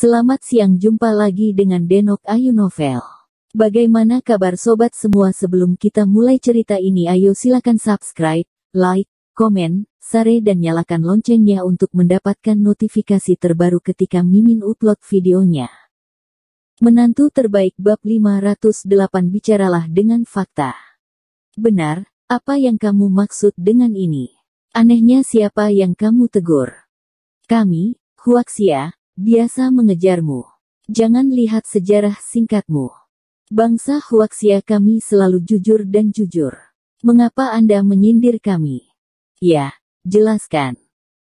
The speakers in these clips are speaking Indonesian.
Selamat siang, jumpa lagi dengan Denok Ayu Novel. Bagaimana kabar sobat semua? Sebelum kita mulai cerita ini, ayo silakan subscribe, like, komen, share dan nyalakan loncengnya untuk mendapatkan notifikasi terbaru ketika Mimin upload videonya. Menantu terbaik bab 508, bicaralah dengan fakta. Benar, apa yang kamu maksud dengan ini? Anehnya siapa yang kamu tegur? Kami, Huaxia, biasa mengejarmu. Jangan lihat sejarah singkatmu. Bangsa Huaxia kami selalu jujur dan jujur. Mengapa Anda menyindir kami? Ya, jelaskan.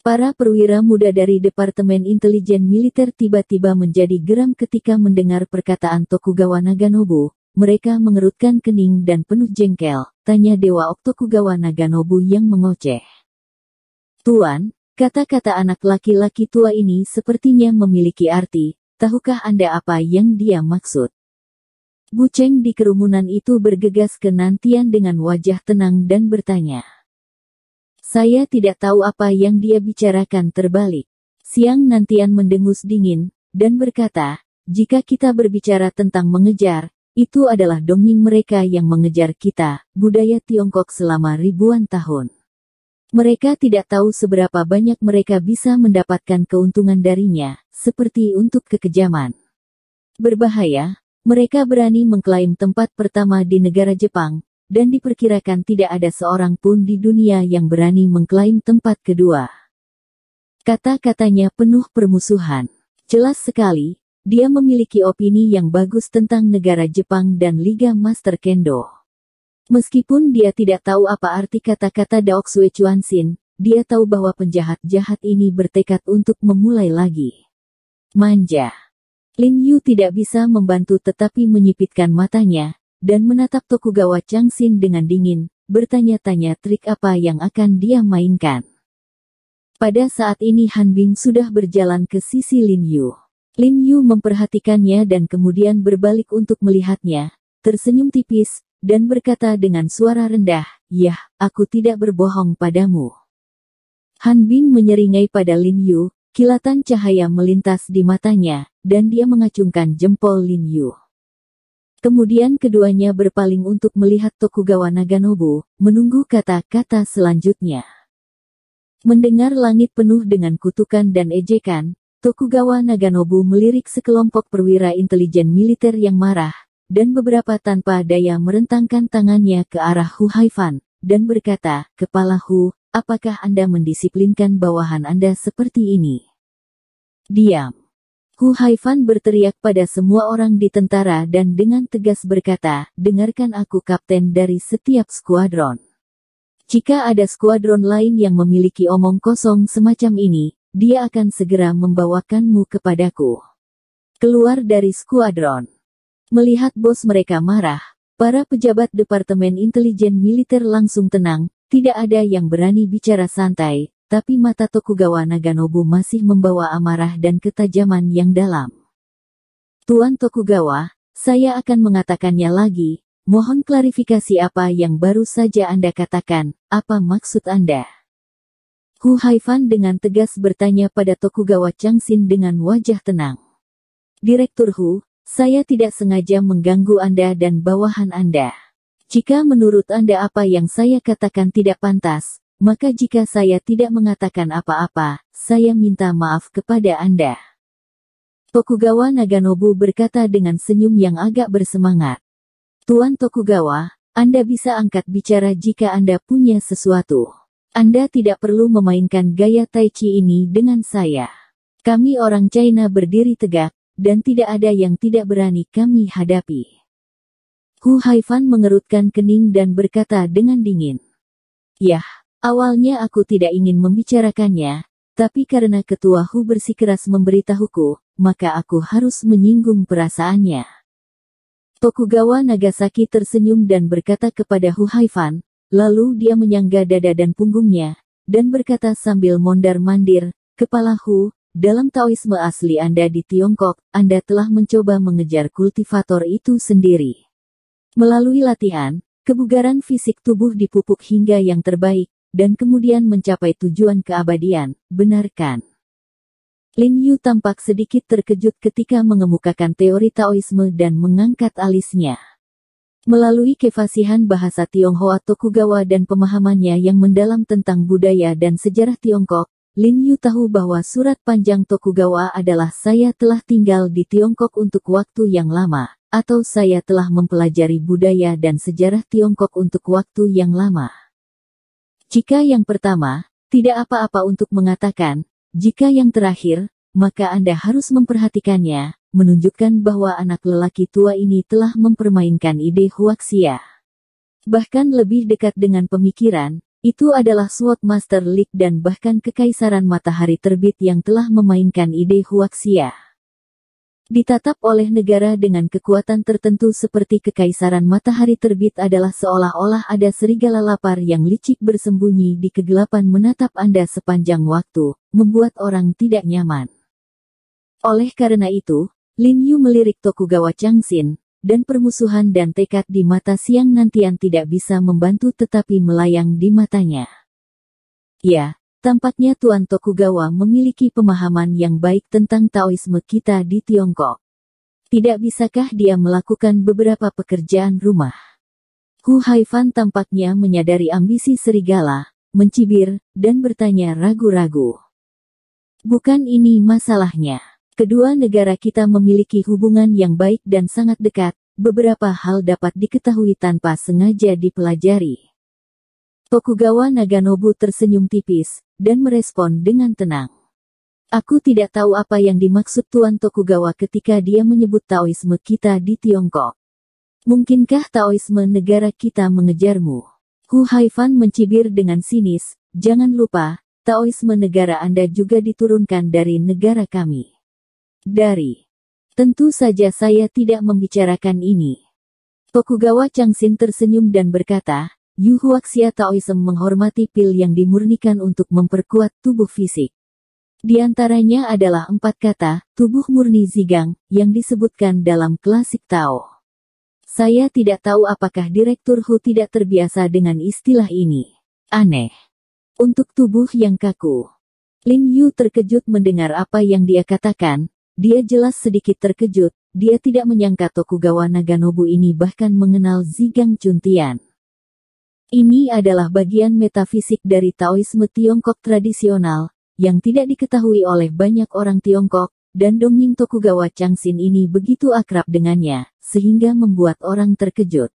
Para perwira muda dari Departemen Intelijen Militer tiba-tiba menjadi geram ketika mendengar perkataan Tokugawa Naganobu. Mereka mengerutkan kening dan penuh jengkel, tanya Dewa Tokugawa Naganobu yang mengoceh. Tuan, kata-kata anak laki-laki tua ini sepertinya memiliki arti. Tahukah Anda apa yang dia maksud? Buceng di kerumunan itu bergegas ke Nantian dengan wajah tenang dan bertanya. Saya tidak tahu apa yang dia bicarakan. Terbalik. Siang Nantian mendengus dingin, dan berkata, jika kita berbicara tentang mengejar, itu adalah dongeng mereka yang mengejar kita, budaya Tiongkok selama ribuan tahun. Mereka tidak tahu seberapa banyak mereka bisa mendapatkan keuntungan darinya, seperti untuk kekejaman. Berbahaya, mereka berani mengklaim tempat pertama di negara Jepang, dan diperkirakan tidak ada seorang pun di dunia yang berani mengklaim tempat kedua. Kata-katanya penuh permusuhan. Jelas sekali, dia memiliki opini yang bagus tentang negara Jepang dan Liga Master Kendo. Meskipun dia tidak tahu apa arti kata-kata Daoksue Chuanxin, dia tahu bahwa penjahat-jahat ini bertekad untuk memulai lagi. Manja. Lin Yu tidak bisa membantu tetapi menyipitkan matanya, dan menatap Tokugawa Changxin dengan dingin, bertanya-tanya trik apa yang akan dia mainkan. Pada saat ini Han Bing sudah berjalan ke sisi Lin Yu. Lin Yu memperhatikannya dan kemudian berbalik untuk melihatnya, tersenyum tipis, dan berkata dengan suara rendah, "Yah, aku tidak berbohong padamu." Han Bing menyeringai pada Lin Yu, kilatan cahaya melintas di matanya, dan dia mengacungkan jempol Lin Yu. Kemudian keduanya berpaling untuk melihat Tokugawa Naganobu, menunggu kata-kata selanjutnya. Mendengar langit penuh dengan kutukan dan ejekan, Tokugawa Naganobu melirik sekelompok perwira intelijen militer yang marah, dan beberapa tanpa daya merentangkan tangannya ke arah Hu Haifan, dan berkata, "Kepala Hu, apakah Anda mendisiplinkan bawahan Anda seperti ini?" "Diam!" Hu Haifan berteriak pada semua orang di tentara dan dengan tegas berkata, "Dengarkan aku kapten dari setiap skuadron. Jika ada skuadron lain yang memiliki omong kosong semacam ini, dia akan segera membawakanmu kepadaku. Keluar dari skuadron." Melihat bos mereka marah, para pejabat Departemen Intelijen Militer langsung tenang, tidak ada yang berani bicara santai, tapi mata Tokugawa Naganobu masih membawa amarah dan ketajaman yang dalam. "Tuan Tokugawa, saya akan mengatakannya lagi, mohon klarifikasi apa yang baru saja Anda katakan, apa maksud Anda?" Hu Haifan dengan tegas bertanya pada Tokugawa Changxin dengan wajah tenang. "Direktur Hu, saya tidak sengaja mengganggu Anda dan bawahan Anda. Jika menurut Anda apa yang saya katakan tidak pantas, maka jika saya tidak mengatakan apa-apa, saya minta maaf kepada Anda." Tokugawa Naganobu berkata dengan senyum yang agak bersemangat. "Tuan Tokugawa, Anda bisa angkat bicara jika Anda punya sesuatu. Anda tidak perlu memainkan gaya tai chi ini dengan saya. Kami orang China berdiri tegak, dan tidak ada yang tidak berani kami hadapi." Hu Haifan mengerutkan kening dan berkata dengan dingin. "Yah, awalnya aku tidak ingin membicarakannya, tapi karena Ketua Hu bersikeras memberitahuku, maka aku harus menyinggung perasaannya." Tokugawa Nagasaki tersenyum dan berkata kepada Hu Haifan, lalu dia menyangga dada dan punggungnya, dan berkata sambil mondar-mandir, "Kepala Hu, dalam Taoisme asli Anda di Tiongkok, Anda telah mencoba mengejar kultivator itu sendiri. Melalui latihan, kebugaran fisik tubuh dipupuk hingga yang terbaik, dan kemudian mencapai tujuan keabadian, benar kan?" Lin Yu tampak sedikit terkejut ketika mengemukakan teori Taoisme dan mengangkat alisnya. Melalui kefasihan bahasa Tionghoa Tokugawa dan pemahamannya yang mendalam tentang budaya dan sejarah Tiongkok, Lin Yu tahu bahwa surat panjang Tokugawa adalah "Saya telah tinggal di Tiongkok untuk waktu yang lama", atau "Saya telah mempelajari budaya dan sejarah Tiongkok untuk waktu yang lama". Jika yang pertama, tidak apa-apa untuk mengatakan. Jika yang terakhir, maka Anda harus memperhatikannya, menunjukkan bahwa anak lelaki tua ini telah mempermainkan ide huaxia. Bahkan lebih dekat dengan pemikiran, itu adalah Sword Master League dan bahkan Kekaisaran Matahari Terbit yang telah memainkan ide huaxia. Ditatap oleh negara dengan kekuatan tertentu seperti Kekaisaran Matahari Terbit adalah seolah-olah ada serigala lapar yang licik bersembunyi di kegelapan menatap Anda sepanjang waktu, membuat orang tidak nyaman. Oleh karena itu, Lin Yu melirik Tokugawa Changxin, dan permusuhan dan tekad di mata Siang Nantian tidak bisa membantu tetapi melayang di matanya. Ya. Tampaknya Tuan Tokugawa memiliki pemahaman yang baik tentang Taoisme kita di Tiongkok. Tidak bisakah dia melakukan beberapa pekerjaan rumah? Hu Haifan tampaknya menyadari ambisi serigala, mencibir, dan bertanya ragu-ragu. Bukan ini masalahnya. Kedua negara kita memiliki hubungan yang baik dan sangat dekat, beberapa hal dapat diketahui tanpa sengaja dipelajari. Tokugawa Naganobu tersenyum tipis, dan merespon dengan tenang. Aku tidak tahu apa yang dimaksud Tuan Tokugawa ketika dia menyebut Taoisme kita di Tiongkok. Mungkinkah Taoisme negara kita mengejarmu? Hu Haifan mencibir dengan sinis, jangan lupa, Taoisme negara Anda juga diturunkan dari negara kami. Tentu saja saya tidak membicarakan ini. Tokugawa Changxin tersenyum dan berkata, Yu Huaxia Taoism menghormati pil yang dimurnikan untuk memperkuat tubuh fisik. Di antaranya adalah 4 kata, tubuh murni Zigang, yang disebutkan dalam klasik Tao. Saya tidak tahu apakah Direktur Hu tidak terbiasa dengan istilah ini. Aneh. Untuk tubuh yang kaku. Lin Yu terkejut mendengar apa yang dia katakan, dia jelas sedikit terkejut, dia tidak menyangka Tokugawa Naganobu ini bahkan mengenal Zigang Cuntian. Ini adalah bagian metafisik dari Taoisme Tiongkok tradisional, yang tidak diketahui oleh banyak orang Tiongkok, dan Dongying Tokugawa Changxin ini begitu akrab dengannya, sehingga membuat orang terkejut.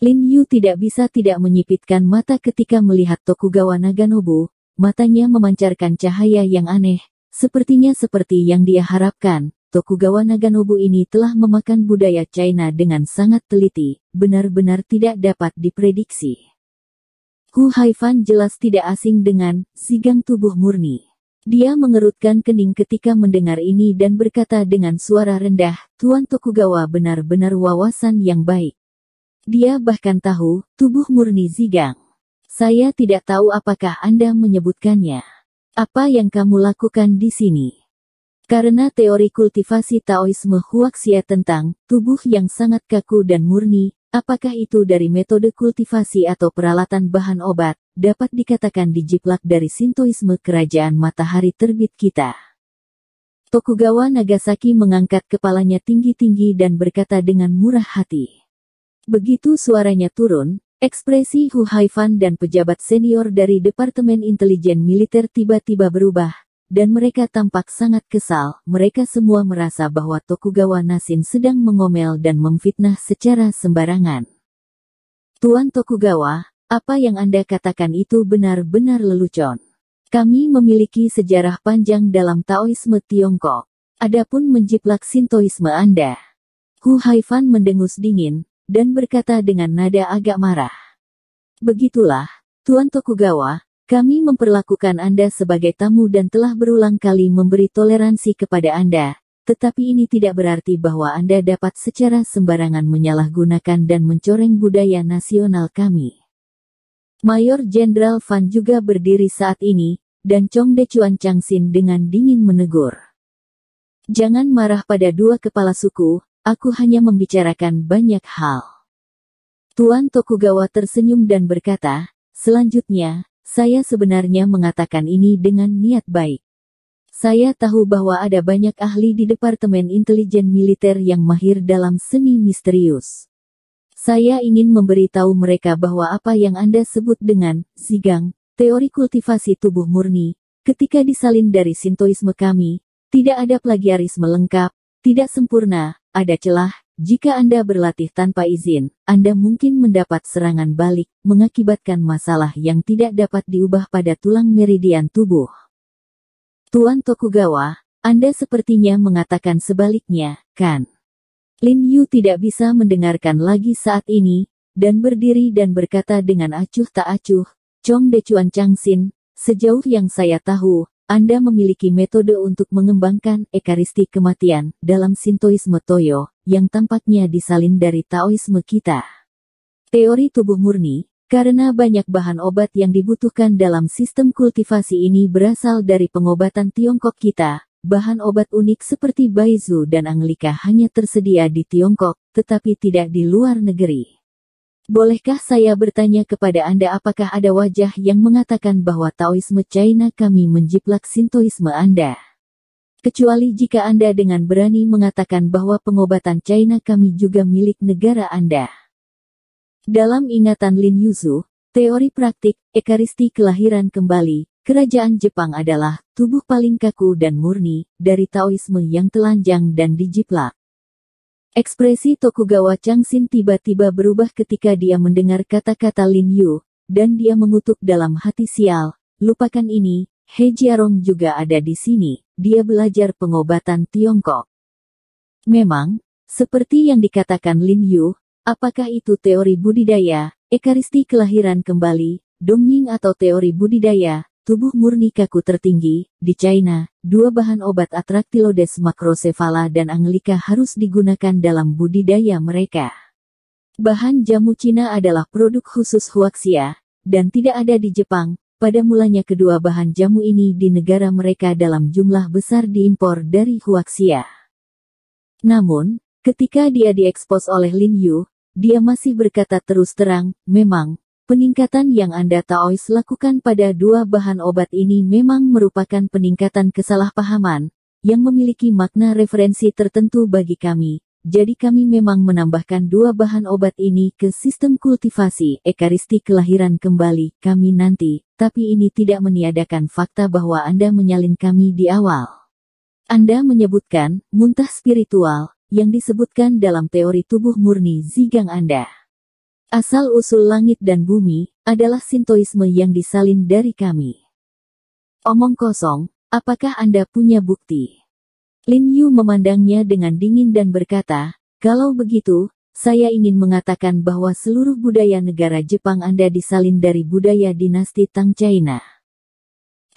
Lin Yu tidak bisa tidak menyipitkan mata ketika melihat Tokugawa Naganobu, matanya memancarkan cahaya yang aneh, sepertinya seperti yang dia harapkan. Tokugawa Naganobu ini telah memakan budaya China dengan sangat teliti, benar-benar tidak dapat diprediksi. Hu Haifan jelas tidak asing dengan Zigang tubuh murni. Dia mengerutkan kening ketika mendengar ini dan berkata dengan suara rendah, Tuan Tokugawa benar-benar wawasan yang baik. Dia bahkan tahu, tubuh murni Zigang. Saya tidak tahu apakah Anda menyebutkannya. Apa yang kamu lakukan di sini? Karena teori kultivasi Taoisme Huaxia tentang tubuh yang sangat kaku dan murni, apakah itu dari metode kultivasi atau peralatan bahan obat, dapat dikatakan dijiplak dari Sintoisme kerajaan matahari terbit kita. Tokugawa Nagasaki mengangkat kepalanya tinggi-tinggi dan berkata dengan murah hati. Begitu suaranya turun, ekspresi Hu Haifan dan pejabat senior dari Departemen Intelijen Militer tiba-tiba berubah. Dan mereka tampak sangat kesal, mereka semua merasa bahwa Tokugawa Nasin sedang mengomel dan memfitnah secara sembarangan. Tuan Tokugawa, apa yang Anda katakan itu benar-benar lelucon. Kami memiliki sejarah panjang dalam Taoisme Tiongkok. Adapun menjiplak Sintoisme Anda. Hu Haifan mendengus dingin, dan berkata dengan nada agak marah. Begitulah, Tuan Tokugawa. Kami memperlakukan Anda sebagai tamu dan telah berulang kali memberi toleransi kepada Anda, tetapi ini tidak berarti bahwa Anda dapat secara sembarangan menyalahgunakan dan mencoreng budaya nasional kami. Mayor Jenderal Fan juga berdiri saat ini, dan Chong Dechuan Changxin dengan dingin menegur. Jangan marah pada dua kepala suku, aku hanya membicarakan banyak hal. Tuan Tokugawa tersenyum dan berkata, selanjutnya, saya sebenarnya mengatakan ini dengan niat baik. Saya tahu bahwa ada banyak ahli di Departemen Intelijen Militer yang mahir dalam seni misterius. Saya ingin memberitahu mereka bahwa apa yang Anda sebut dengan Zigang, teori kultivasi tubuh murni, ketika disalin dari Sintoisme kami, tidak ada plagiarisme lengkap, tidak sempurna, ada celah. Jika Anda berlatih tanpa izin, Anda mungkin mendapat serangan balik, mengakibatkan masalah yang tidak dapat diubah pada tulang meridian tubuh. Tuan Tokugawa, Anda sepertinya mengatakan sebaliknya, kan? Lin Yu tidak bisa mendengarkan lagi saat ini, dan berdiri dan berkata dengan acuh tak acuh, Chong Dechuan Changsin, sejauh yang saya tahu, Anda memiliki metode untuk mengembangkan ekaristi kematian dalam Sintoisme Toyo, yang tampaknya disalin dari Taoisme kita. Teori tubuh murni, karena banyak bahan obat yang dibutuhkan dalam sistem kultivasi ini berasal dari pengobatan Tiongkok kita, bahan obat unik seperti Baizu dan Anglika hanya tersedia di Tiongkok, tetapi tidak di luar negeri. Bolehkah saya bertanya kepada Anda apakah ada wajah yang mengatakan bahwa Taoisme China kami menjiplak Sintoisme Anda? Kecuali jika Anda dengan berani mengatakan bahwa pengobatan China kami juga milik negara Anda. Dalam ingatan Lin Yuzu, teori praktik, ekaristi kelahiran kembali, kerajaan Jepang adalah tubuh paling kaku dan murni, dari Taoisme yang telanjang dan dijiplak. Ekspresi Tokugawa Changsin tiba-tiba berubah ketika dia mendengar kata-kata Lin Yu, dan dia mengutuk dalam hati sial, lupakan ini, He Jiarong juga ada di sini, dia belajar pengobatan Tiongkok. Memang, seperti yang dikatakan Lin Yu, apakah itu teori budidaya, ekaristi kelahiran kembali, Dongying atau teori budidaya, tubuh murni kaku tertinggi, di China, dua bahan obat Atractylodes macrocephala dan Anglika harus digunakan dalam budidaya mereka. Bahan jamu Cina adalah produk khusus Huaxia, dan tidak ada di Jepang. Pada mulanya kedua bahan jamu ini di negara mereka dalam jumlah besar diimpor dari Huaxia. Namun, ketika dia diekspos oleh Lin Yu, dia masih berkata terus terang, memang, peningkatan yang Anda Taois lakukan pada dua bahan obat ini memang merupakan peningkatan kesalahpahaman, yang memiliki makna referensi tertentu bagi kami, jadi kami memang menambahkan dua bahan obat ini ke sistem kultivasi ekaristi kelahiran kembali kami nanti, tapi ini tidak meniadakan fakta bahwa Anda menyalin kami di awal. Anda menyebutkan, muntah spiritual, yang disebutkan dalam teori tubuh murni Zigang Anda. Asal-usul langit dan bumi, adalah Sintoisme yang disalin dari kami. Omong kosong, apakah Anda punya bukti? Lin Yu memandangnya dengan dingin dan berkata, kalau begitu, saya ingin mengatakan bahwa seluruh budaya negara Jepang Anda disalin dari budaya dinasti Tang China.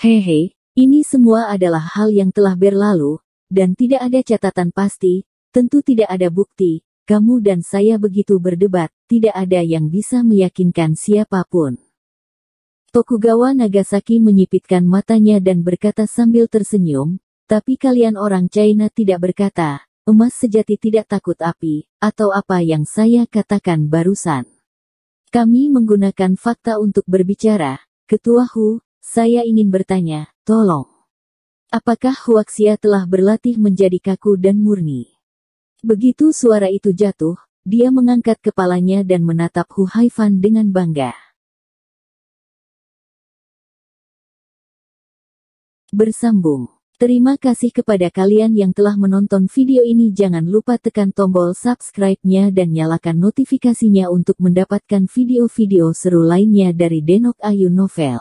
Hehe, ini semua adalah hal yang telah berlalu, dan tidak ada catatan pasti, tentu tidak ada bukti. Kamu dan saya begitu berdebat, tidak ada yang bisa meyakinkan siapapun. Tokugawa Nagasaki menyipitkan matanya dan berkata sambil tersenyum, tapi kalian orang China tidak berkata, emas sejati tidak takut api, atau apa yang saya katakan barusan. Kami menggunakan fakta untuk berbicara, Ketua Hu, saya ingin bertanya, tolong. Apakah Huaxia telah berlatih menjadi kaku dan murni? Begitu suara itu jatuh, dia mengangkat kepalanya dan menatap Hu Haifan dengan bangga. Bersambung. Terima kasih kepada kalian yang telah menonton video ini. Jangan lupa tekan tombol subscribe-nya dan nyalakan notifikasinya untuk mendapatkan video-video seru lainnya dari Denok Ayu Novel.